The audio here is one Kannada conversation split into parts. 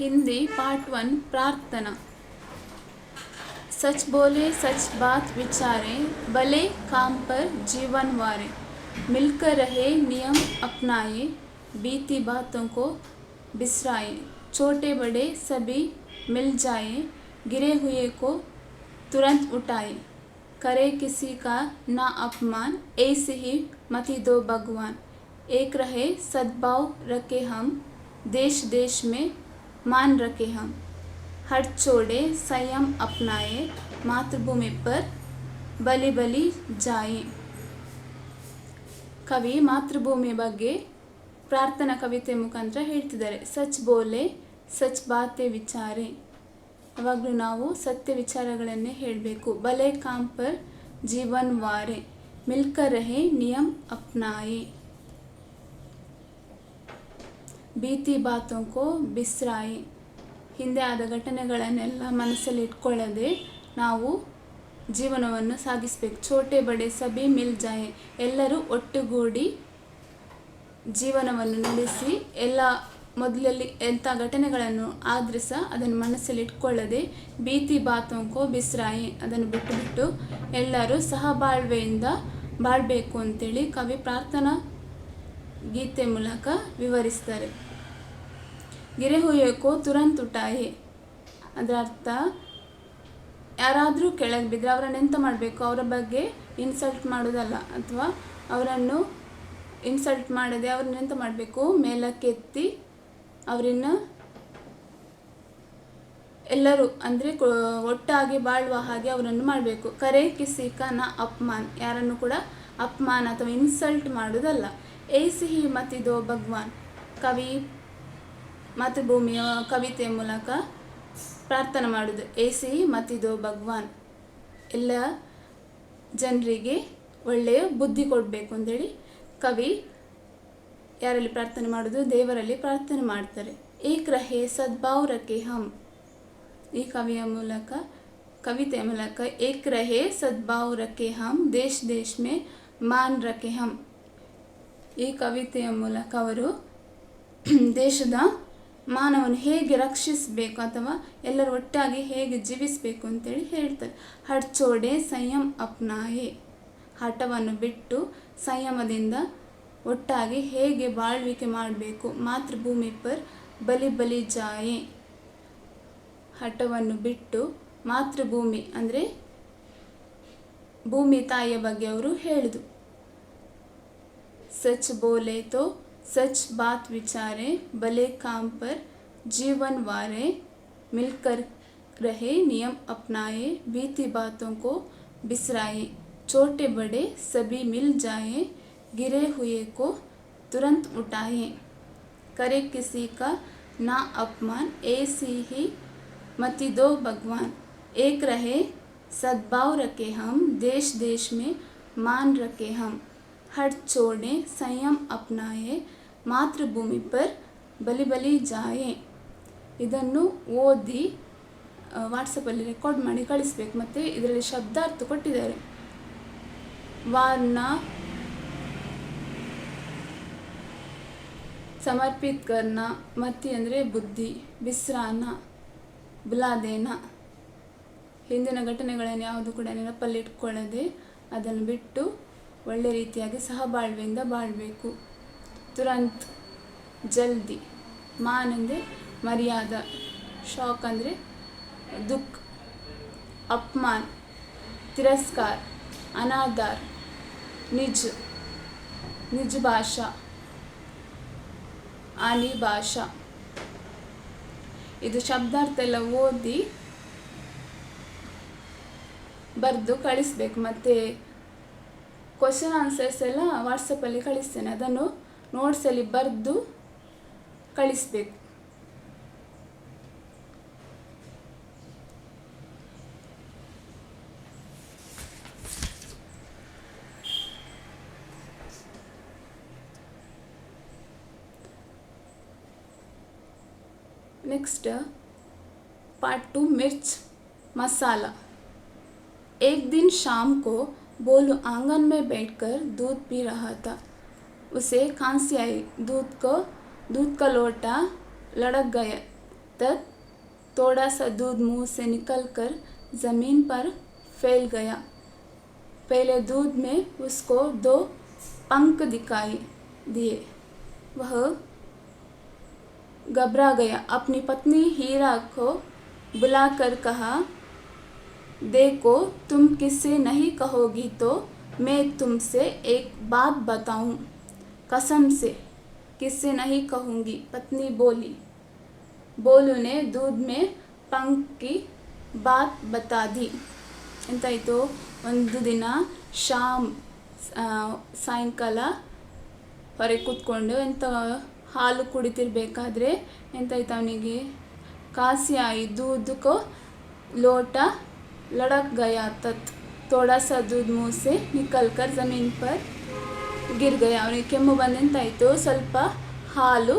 हिंदी पार्ट 1 प्रार्थना। सच बोले सच बात विचारे, भले काम पर जीवन वारे, मिलकर रहे नियम अपनाए, बीती बातों को बिसराए, छोटे बड़े सभी मिल जाए, गिरे हुए को तुरंत उठाए, करे किसी का ना अपमान, ऐसे ही मति दो भगवान, एक रहे सद्भाव रखे हम, देश देश में मान रखे हम, हट छोड़े संयम अपनाए, मातृभूमि पर बलि बलि जाए। ಕವಿ ಮಾತೃಭೂಮಿ ಬಗ್ಗೆ ಪ್ರಾರ್ಥನಾ ಕವಿತೆ ಮುಖಾಂತರ ಹೇಳ್ತಿದ್ದಾರೆ. ಸಚ್ ಬೋಲೆ ಸಚ್ ಬಾತೆ ವಿಚಾರೆ, ಯಾವಾಗಲೂ ನಾವು ಸತ್ಯ ವಿಚಾರಗಳನ್ನೇ ಹೇಳಬೇಕು. ಭಲೆ ಕಾಮ್ ಪರ್ ಜೀವನ್ ವಾರೆ, ಮಿಲ್ಕರ್ ರಹೆ ನಿಯಮ ಅಪ್ನಾಯೆ, ಬೀತಿ ಬಾತೋಂ ಕೋ ಬಿಸ್ರಾಯೆ, ಹಿಂದೆ ಆದ ಘಟನೆಗಳನ್ನೆಲ್ಲ ಮನಸ್ಸಲ್ಲಿ ಇಟ್ಕೊಳ್ಳದೆ ನಾವು ಜೀವನವನ್ನು ಸಾಗಿಸಬೇಕು. ಛೋಟೆ ಬಡೆ ಸಭಿ ಮಿಲ್ ಜಾಯೆ, ಎಲ್ಲರೂ ಒಟ್ಟುಗೂಡಿ ಜೀವನವನ್ನು ನಡೆಸಿ, ಎಲ್ಲ ಮೊದಲಲ್ಲಿ ಎಂಥ ಘಟನೆಗಳನ್ನು ಆದ್ರೆ ಸಹ ಅದನ್ನು ಮನಸ್ಸಲ್ಲಿ ಇಟ್ಕೊಳ್ಳದೆ, ಬೀತಿ ಬಾತೋಂಕೋ ಬಿಸ್ರಾಯೆ, ಅದನ್ನು ಬಿಟ್ಟು ಬಿಟ್ಟು ಎಲ್ಲರೂ ಸಹಬಾಳ್ವೆಯಿಂದ ಬಾಳಬೇಕು ಅಂತೇಳಿ ಕವಿ ಪ್ರಾರ್ಥನಾ ಗೀತೆ ಮೂಲಕ ವಿವರಿಸ್ತಾರೆ. ಗಿರೆ ಹುಯ್ಯಕೋ ತುರಂತ್ ಉಟಾಯೆ, ಅದರ ಅರ್ಥ ಯಾರಾದರೂ ಕೆಳಗೆ ಬಿದ್ದರೆ ಅವರನ್ನು ಎಂತ ಮಾಡಬೇಕು, ಅವರ ಬಗ್ಗೆ ಇನ್ಸಲ್ಟ್ ಮಾಡೋದಲ್ಲ, ಅಥವಾ ಅವರನ್ನು ಇನ್ಸಲ್ಟ್ ಮಾಡದೆ ಅವ್ರನ್ನ ಎಂತ ಮಾಡಬೇಕು, ಮೇಲಕ್ಕೆತ್ತಿ ಅವರನ್ನ ಎಲ್ಲರೂ ಅಂದರೆ ಒಟ್ಟಾಗಿ ಬಾಳುವ ಹಾಗೆ ಅವರನ್ನು ಮಾಡಬೇಕು. ಕರೆ ಕಿಸಿ ಕಾ ನಾ ಅಪಮಾನ್, ಯಾರನ್ನು ಕೂಡ ಅಪಮಾನ ಅಥವಾ ಇನ್ಸಲ್ಟ್ ಮಾಡೋದಲ್ಲ. ಐಸಿ ಹಿ ಮತಿ ದೋ ಭಗವಾನ್, ಕವಿ ಮಾತೃಭೂಮಿಯ ಕವಿತೆಯ ಮೂಲಕ ಪ್ರಾರ್ಥನೆ ಮಾಡೋದು. ಐಸಿ ಮತಿ ದೋ ಭಗವಾನ್, ಎಲ್ಲ ಜನರಿಗೆ ಒಳ್ಳೆಯ ಬುದ್ಧಿ ಕೊಡಬೇಕು ಅಂತೇಳಿ ಕವಿ ಯಾರಲ್ಲಿ ಪ್ರಾರ್ಥನೆ ಮಾಡೋದು, ದೇವರಲ್ಲಿ ಪ್ರಾರ್ಥನೆ ಮಾಡ್ತಾರೆ. ಏಕ್ ರಹೆ ಸದ್ಭಾವ್ ರಖೆ ಹಮ್, ಈ ಕವಿತೆಯ ಮೂಲಕ ಏಕ್ ರಹೆ ಸದ್ಭಾವ್ ರಖೆ ಹಮ್, ದೇಶ್ ದೇಶ್ ಮೇ ಮಾನ್ ರಖೆ ಹಮ್, ಈ ಕವಿತೆಯ ಮೂಲಕ ಅವರು ದೇಶದ ಮಾನವನ್ನು ಹೇಗೆ ರಕ್ಷಿಸಬೇಕು ಅಥವಾ ಎಲ್ಲರೂ ಒಟ್ಟಾಗಿ ಹೇಗೆ ಜೀವಿಸಬೇಕು ಅಂತೇಳಿ ಹೇಳ್ತಾರೆ. ಹಟ್ ಚೋಡೆ ಸಂಯಮ್ ಅಪ್ನಾಯೆ, ಹಠವನ್ನು ಬಿಟ್ಟು ಸಂಯಮದಿಂದ ಒಟ್ಟಾಗಿ ಹೇಗೆ ಬಾಳ್ವಿಕೆ ಮಾಡಬೇಕು. ಮಾತೃಭೂಮಿ ಪರ್ ಬಲಿ ಬಲಿ ಜಾಯೆ, ಹಠವನ್ನು ಬಿಟ್ಟು ಮಾತೃಭೂಮಿ ಅಂದರೆ ಭೂಮಿ ತಾಯಿಯ ಬಗ್ಗೆ ಅವರು ಹೇಳಿದರು. सच बोले तो सच बात विचारे, भले काम पर जीवन वारे, मिलकर रहे नियम अपनाए, बीती बातों को बिसराए, छोटे बड़े सभी मिल जाए, गिरे हुए को तुरंत उठाए, करे किसी का ना अपमान, ऐसी ही मति दो भगवान, एक रहे सद्भाव रखे हम, देश देश में मान रखे हम, हट छोड़े संयम अपनाए, ಮಾತೃಭೂಮಿ ಪರ್ ಬಲಿ ಬಲಿ ಜಾಯೆ. ಇದನ್ನು ಓದಿ ವಾಟ್ಸಪ್ಪಲ್ಲಿ ರೆಕಾರ್ಡ್ ಮಾಡಿ ಕಳಿಸ್ಬೇಕು. ಮತ್ತು ಇದರಲ್ಲಿ ಶಬ್ದಾರ್ಥ ಕೊಟ್ಟಿದ್ದಾರೆ. ವಾರ್ನ ಸಮರ್ಪಿತ್ ಕರ್ನ, ಮತಿ ಅಂದರೆ ಬುದ್ಧಿ, ಬಿಸ್ರಾನ ಬುಲಾದೇನ, ಹಿಂದಿನ ಘಟನೆಗಳನ್ನು ಯಾವುದು ಕೂಡ ನೆನಪಲ್ಲಿ ಇಟ್ಕೊಳ್ಳದೆ ಅದನ್ನು ಬಿಟ್ಟು ಒಳ್ಳೆ ರೀತಿಯಾಗಿ ಸಹಬಾಳ್ವೆಯಿಂದ ಬಾಳಬೇಕು. ತುರಂತ್ ಜಲ್ದಿ, ಮಾನ್ ಅಂದರೆ ಮರ್ಯಾದ, ಶಾಕ್ ಅಂದರೆ ದುಃಖ, ಅಪಮಾನ್ ತಿರಸ್ಕಾರ, ಅನಾದಾರ್ ನಿಜ ಭಾಷಾ, ಆನಿ ಭಾಷಾ. ಇದು ಶಬ್ದಾರ್ಥ ಎಲ್ಲ ಓದಿ ಬರೆದು ಕಳಿಸ್ಬೇಕು. ಮತ್ತು ಕ್ವಶನ್ ಆನ್ಸರ್ಸ್ ಎಲ್ಲ ವಾಟ್ಸಪ್ಪಲ್ಲಿ ಕಳಿಸ್ತೇನೆ, ಅದನ್ನು ನೋಟ್ಸಲ್ಲಿ ಬರೆದು ಕಳಿಸ್ಬೇಕು. नेक्स्ट पार्ट 2 मिर्च मसाला। एक दिन शाम को बोलू आंगन में बैठकर दूध पी रहा था। उसे खांसी आई, दूध का लोटा लड़क गया। तक थोड़ा सा दूध मुंह से निकलकर ज़मीन पर फैल गया। पहले दूध में उसको 2 पंख दिखाई दिए। वह घबरा गया। अपनी पत्नी हीरा को बुलाकर कहा, देखो, तुम किससे नहीं कहोगी तो मैं तुमसे एक बात बताऊं। कसम से किससे नहीं कहूँगी, पत्नी बोली। बोलू ने दूध में पंख की बात बता दी। ಎಂತಾಯಿತು, ಒಂದು ದಿನ ಸಾಯಂಕಾಲ ಹೊರಗೆ ಕೂತ್ಕೊಂಡು ಹಾಲು ಕುಡಿತಿರ್ಬೇಕಾದ್ರೆ ಎಂತಾಯ್ತು ಅವನಿಗೆ, ಕಾಸಿ आई दूध को लोटा लड़क गया तत् थोड़ा सा दूध मुँह से निकल कर ज़मीन पर गिर गया। ಅವನಿಗೆ ಕೆಮ್ಮು ಬಂದೆಂತಾಯಿತು, ಸ್ವಲ್ಪ ಹಾಲು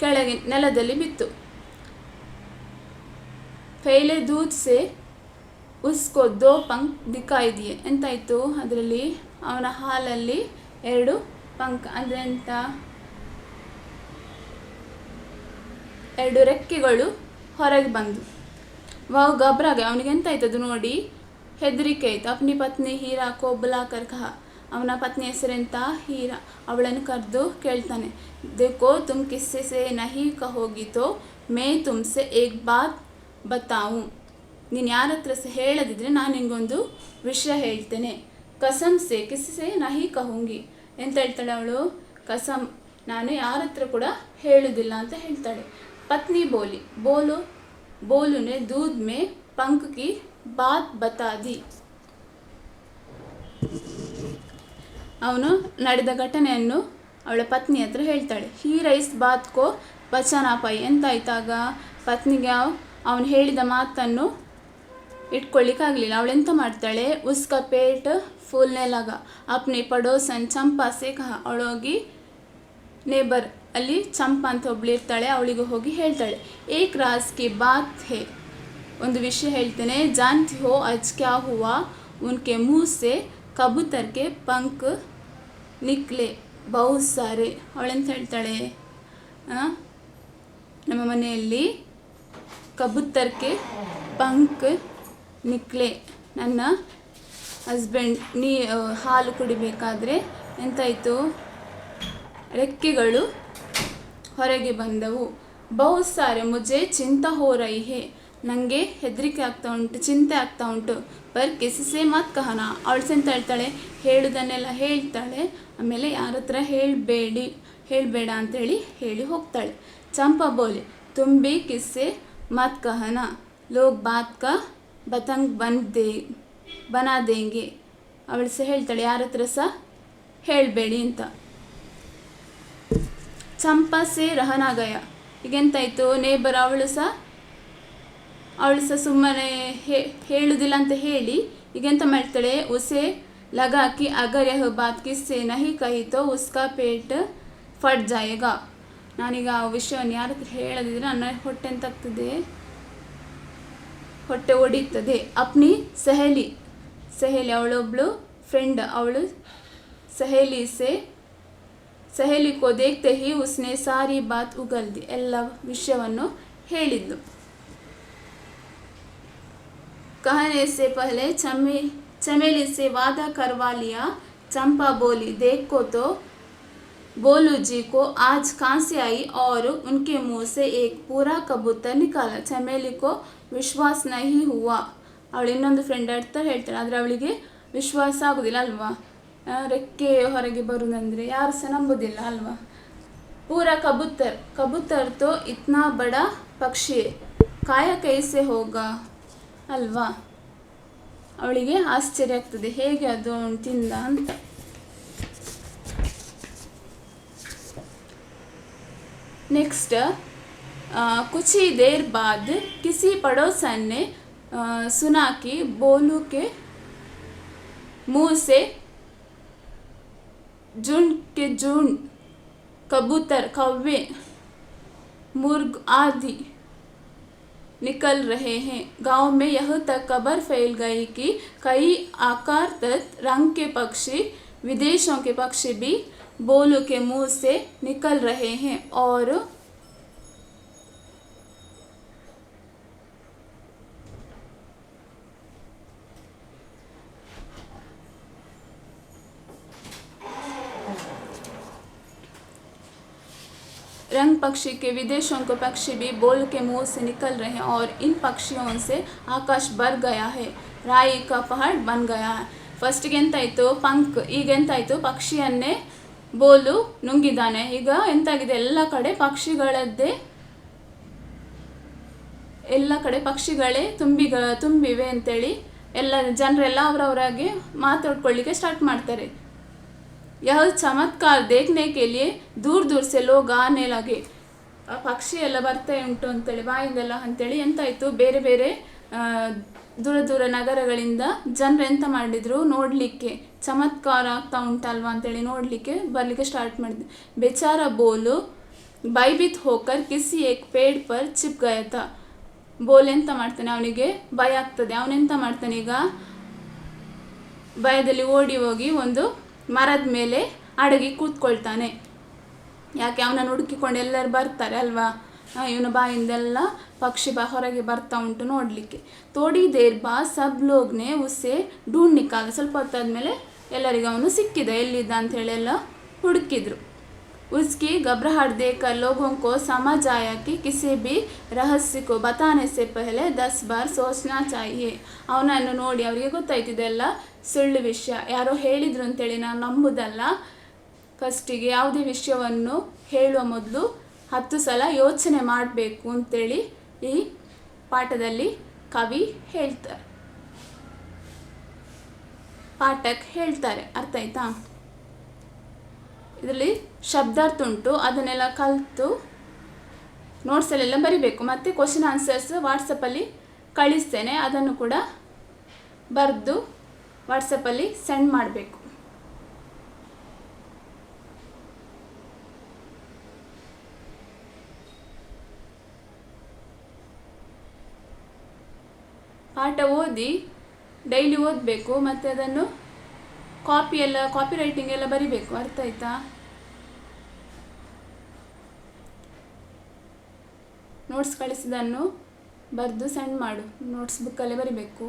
ಕೆಳಗೆ ನೆಲದಲ್ಲಿ ಬಿತ್ತು। पहले दूध से उसको 2 पंख दिखाई दिए। ಎಂತಾಯಿತು, ಅದರಲ್ಲಿ ಅವನ ಹಾಲಲ್ಲಿ 2 ಪಂಖ ಅಂದರೆ ಎಂತ, 2 ರೆಕ್ಕೆಗಳು ಹೊರಗೆ ಬಂದು। ವಾವ್ ಗಬ್ರಾಗೆ, ಅವನಿಗೆ ಎಂತಾಯ್ತು ಅದು ನೋಡಿ ಹೆದರಿಕೆ ಆಯಿತು। ಅಪ್ನಿ ಪತ್ನಿ ಹೀರಾ ಕೋ ಬುಲಾಕರ್ ಕಹ, ಅವನ ಪತ್ನಿ ಹೆಸರೆಂತ ಹೀರಾ, ಅವಳನ್ನು ಕರೆದು ಕೇಳ್ತಾನೆ, देखो तुम किससे से नहीं कहोगी तो मैं तुमसे एक बात बताऊं। ನೀನು ಯಾರ ಹತ್ರ ಸಹ ಹೇಳದಿದ್ರೆ ನಾನು ನಿಂಗೊಂದು ವಿಷಯ ಹೇಳ್ತೇನೆ। ಕಸಮ್ ಸೆ ಕಿಸ್ಸೆ ನಹಿ ಕಹೂಂಗಿ, ಎಂತ ಹೇಳ್ತಾಳೆ ಅವಳು, ಕಸಮ್, ನಾನು ಯಾರ ಹತ್ರ ಕೂಡ ಹೇಳುವುದಿಲ್ಲ ಅಂತ ಹೇಳ್ತಾಳೆ। ಪತ್ನಿ ಬೋಲಿ, बोलू ने दूध में पंख की बात बता दी। ಅವನು ನಡೆದ ಘಟನೆಯನ್ನು ಅವಳ ಪತ್ನಿ ಹತ್ರ ಹೇಳ್ತಾಳೆ। ಹೀರಾ ಇಸ್ ಬಾತ್ ಕೋ ಬಚಾನಾ ಪಾಯಿ, ಎಂತಾಯ್ತಾಗ ಪತ್ನಿಗೆ ಅವನು ಹೇಳಿದ ಮಾತನ್ನು ಇಟ್ಕೊಳ್ಳಿಕ್ಕಾಗಲಿಲ್ಲ। ಅವಳೆಂತ ಮಾಡ್ತಾಳೆ, ಉಸ್ಕ ಪೇಟ್ ಫೂಲ್ನೆ ಲಗ ಅಪ್ನೆ ಪಡೋಸನ್ ಚಂಪಾ ಸೆ ಕಹ, ಅವಳೋಗಿ ನೇಬರ್ ಅಲ್ಲಿ ಚಂಪಾ ಅಂತ ಒಬ್ಳು ಇರ್ತಾಳೆ, ಅವಳಿಗೆ ಹೋಗಿ ಹೇಳ್ತಾಳೆ, ಏಕ್ ರಾಸ್ ಕಿ ಬಾತ್ ಹೇ, ಒಂದು ವಿಷಯ ಹೇಳ್ತೇನೆ, ಜಾನ್ತಿ ಹೋ ಅಜ್ ಕ್ಯಾ ಹುವಾ, ಉನ್ಕೆ ಮುँह से ಕಬೂತರ್ ಕೆ ಪಂಖ ನಿಕ್ಲೆ ಬಹುತ್ ಸಾರೆ। ಅವಳೆಂತ ಹೇಳ್ತಾಳೆ, ನಮ್ಮ ಮನೆಯಲ್ಲಿ ಕಬೂತರ್ಗೆ ಪಂಖ ನಿಕ್ಲೆ, ನನ್ನ ಹಸ್ಬೆಂಡ್ ಹಾಲು ಕುಡಿಬೇಕಾದ್ರೆ ಎಂತಾಯಿತು, ರೆಕ್ಕೆಗಳು ಹೊರಗೆ ಬಂದವು। ಬಹುತ್ ಸಾರೆ ಮುಜೆ ಚಿಂತಾ ಹೋ ರಹಿ ಹೇ, ನನಗೆ ಹೆದರಿಕೆ ಆಗ್ತಾ ಉಂಟು, ಚಿಂತೆ ಆಗ್ತಾ ಉಂಟು। ಪರ್ ಕಿಸಿಸೆ ಮತ್ ಕಹನಾ, ಅವಳು ಎಂತ ಹೇಳ್ತಾಳೆ, ಹೇಳುವುದನ್ನೆಲ್ಲ ಹೇಳ್ತಾಳೆ, ಆಮೇಲೆ ಯಾರ ಹತ್ರ ಹೇಳಬೇಡ ಅಂತೇಳಿ ಹೇಳಿ ಹೋಗ್ತಾಳೆ। ಚಂಪಾ ಬೋಲಿ, ತುಮ್ ಭಿ ಕಿಸ್ಸೆ ಮತ್ ಕಹನಾ, ಲೋಗ್ ಬಾತ್ ಕಾ ಬತಂಗ್ ಬನಾ ದೇಂಗೆ, ಅವಳು ಸಹ ಹೇಳ್ತಾಳೆ ಯಾರ ಹತ್ರ ಸಹ ಹೇಳಬೇಡಿ ಅಂತ। ಚಂಪಾ ಸೆ ರಹನಾ ಗಯ, ಈಗೆಂತಾಯಿತು, ನೇಬರ್ ಅವಳು ಸಹ ಸುಮ್ಮನೆ ಹೇಳುವುದಿಲ್ಲ ಅಂತ ಹೇಳಿ ಈಗೆಂತ ಮಾಡ್ತಾಳೆ, ಉಸೆ ಲಗಾ ಕಿ ಅಗರ್ ಯಹ ಬಾತ್ ಕಿಸ್ಸೆ ನಹಿ ಕಹಿ ತೋ ಉಸ್ಕಾ ಪೇಟ್ ಫಟ್ ಜಾಯೇಗಾ, ನಾನೀಗ ಆ ವಿಷಯವನ್ನು ಯಾರ ಹತ್ರ ಹೇಳದಿದ್ರೆ ನನ್ನ ಹೊಟ್ಟೆ ಎಂತಾಗ್ತದೆ, ಹೊಟ್ಟೆ ಒಡೀತದೆ। ಅಪ್ನಿ ಸಹೇಲಿ ಅವಳೊಬ್ಳು ಫ್ರೆಂಡ್, ಅವಳು ಸಹೇಲಿ ಕೋ ದೇಖ್ತೆ ಹಿ ಉಸ್ನೆ ಸಾರಿ ಬಾತ್ ಉಗಲ್ ದಿ, ಎಲ್ಲ ವಿಷಯವನ್ನು ಹೇಳಿದ್ಲು। कहने से पहले चमेली से वादा करवा लिया। चंपा बोली, देखो तो बोलू जी को आज खांसी आई और उनके मुंह से एक पूरा कबूतर निकाला। चमेली को विश्वास नहीं हुआ। ಅವಳು ಇನ್ನೊಂದು ಫ್ರೆಂಡ್ ಹೇಳ್ತಾಳೆ, ಆದರೆ ಅವಳಿಗೆ ವಿಶ್ವಾಸ ಆಗೋದಿಲ್ಲ ಅಲ್ವಾ, ರೆಕ್ಕೆ ಹೊರಗೆ ಬರುವುದಂದರೆ ಯಾರು ಸಹ ನಂಬೋದಿಲ್ಲ ಅಲ್ವಾ। पूरा कबूतर तो इतना बड़ा पक्षी खाया कैसे होगा ಅಲ್ವಾ, ಅವಳಿಗೆ ಆಶ್ಚರ್ಯ ಆಗ್ತದೆ, ಹೇಗೆ ಅದು ತಿಂದ ಅಂತ। नेक्स्ट, कुछ ही देर बाद किसी पड़ोसन ने सुना कि बोलू के मुंह से झुंड कबूतर, कौवे, मुर्ग आदि निकल रहे हैं। गांव में यह तक खबर फैल गई कि कई आकार तक रंग के पक्षी, विदेशों के पक्षी भी बोलू के मुंह से निकल रहे हैं और रंग पक्षी के विदेशों को पक्षी भी बोल के मुंह से निकल रहे हैं और इन पक्षियों से ಆಕಾಶ ಭರ್ ಗಯಾ है ರಾಯಿ का पहाड़ बन गया है. ಫಸ್ಟ್ಗೆ ಎಂತಾಯಿತು ಪಂಕ್, ಈಗ ಎಂತಾಯಿತು ಪಕ್ಷಿಯನ್ನೇ ಬೋಲು ನುಂಗಿದ್ದಾನೆ. ಈಗ ಎಂತಾಗಿದೆ, ಎಲ್ಲ ಕಡೆ ಪಕ್ಷಿಗಳೇ ತುಂಬಿವೆ ಅಂತೇಳಿ ಎಲ್ಲ ಜನರೆಲ್ಲ ಅವರವರಾಗಿ ಮಾತಾಡ್ಕೊಳ್ಳಿಕ್ಕೆ ಸ್ಟಾರ್ಟ್ ಮಾಡ್ತಾರೆ. यह चमत्कार देखने के लिए दूर दूर से लोग आने लगे. ಆ ಪಕ್ಷಿ ಎಲ್ಲ ಬರ್ತಾ ಉಂಟು ಅಂತೇಳಿ ಬಾಯಿಂದೆಲ್ಲ ಅಂತೇಳಿ ಎಂತಾಯಿತು, ಬೇರೆ ಬೇರೆ ದೂರ ದೂರ ನಗರಗಳಿಂದ ಜನರು ಎಂತ ಮಾಡಿದ್ರು, ನೋಡಲಿಕ್ಕೆ ಚಮತ್ಕಾರ ಆಗ್ತಾ ಉಂಟಲ್ವಾ ಅಂತೇಳಿ ನೋಡಲಿಕ್ಕೆ ಬರಲಿಕ್ಕೆ ಸ್ಟಾರ್ಟ್ ಮಾಡಿದ್ರು. बेचारा बोलो भयभीत होकर किसी एक पेड़ पर छिप गया था. ಬೋಲ್ ಎಂತ ಮಾಡ್ತಾನೆ, ಅವನಿಗೆ ಭಯ ಆಗ್ತದೆ. ಅವನೆಂತ ಮಾಡ್ತಾನೆ, ಈಗ ಭಯದಲ್ಲಿ ಓಡಿ ಹೋಗಿ ಒಂದು ಮರದ ಮೇಲೆ ಅಡಗಿ ಕೂತ್ಕೊಳ್ತಾನೆ. ಯಾಕೆ, ಅವನನ್ನು ಹುಡುಕಿಕೊಂಡು ಎಲ್ಲರೂ ಬರ್ತಾರೆ ಅಲ್ವಾ, ಇವನ ಬಾಯಿಂದೆಲ್ಲ ಪಕ್ಷಿ ಹೊರಗೆ ಬರ್ತಾ ಉಂಟು ನೋಡಲಿಕ್ಕೆ. ಥೋಡಿ ದೇರ್ ಬಾದ್ ಸಬ್ ಲೋಗ್ನೆ ಉಸ್ಸೆ ಢೂಂಢ್ ನಿಕಾಲ. ಸ್ವಲ್ಪ ಹೊತ್ತಾದ್ಮೇಲೆ ಎಲ್ಲರಿಗೂ ಅವನು ಸಿಕ್ಕಿದ, ಎಲ್ಲಿದ್ದ ಅಂಥೇಳಿ ಎಲ್ಲ ಹುಡುಕಿದ್ರು. उसकी घबराहट देखकर लोगों को समझ आया कि किसी भी रहस्य को बताने से पहले 10 बार सोचना चाहिए. ಅವನನ್ನು ನೋಡಿ ಅವರಿಗೆ ಗೊತ್ತಾಯ್ತಿದೆಲ್ಲ ಸುಳ್ಳು ವಿಷಯ, ಯಾರೋ ಹೇಳಿದ್ರು ಅಂತೇಳಿ ನಾವು ನಂಬುದಲ್ಲ. ಫಸ್ಟಿಗೆ ಯಾವುದೇ ವಿಷಯವನ್ನು ಹೇಳುವ ಮೊದಲು 10 ಸಲ ಯೋಚನೆ ಮಾಡಬೇಕು ಅಂತೇಳಿ ಈ ಪಾಠದಲ್ಲಿ ಕವಿ ಪಾಠಕ್ಕೆ ಹೇಳ್ತಾರೆ. ಅರ್ಥ ಆಯ್ತಾ? ಇದರಲ್ಲಿ ಶಬ್ದಾರ್ಥ ಉಂಟು, ಅದನ್ನೆಲ್ಲ ಕಲಿತು ನೋಟ್ಸಲ್ಲೆಲ್ಲ ಬರಿಬೇಕು. ಮತ್ತು ಕ್ವಶನ್ ಆನ್ಸರ್ಸ್ ವಾಟ್ಸಪ್ಪಲ್ಲಿ ಕಳಿಸ್ತೇನೆ, ಅದನ್ನು ಕೂಡ ಬರೆದು ವಾಟ್ಸಪ್ಪಲ್ಲಿ ಸೆಂಡ್ ಮಾಡಬೇಕು. ಪಾಠ ಓದಿ ಡೈಲಿ ಓದಬೇಕು, ಮತ್ತು ಅದನ್ನು ಕಾಪಿ ರೈಟಿಂಗ್ ಎಲ್ಲ ಬರಿಬೇಕು. ಅರ್ಥ ಆಯ್ತಾ? ನೋಟ್ಸ್ ಕಳಿಸಿದನ್ನು ಬರೆದು ಸೆಂಡ್ ಮಾಡು. ನೋಟ್ಸ್ ಬುಕ್ಕಲ್ಲೇ ಬರಿಬೇಕು.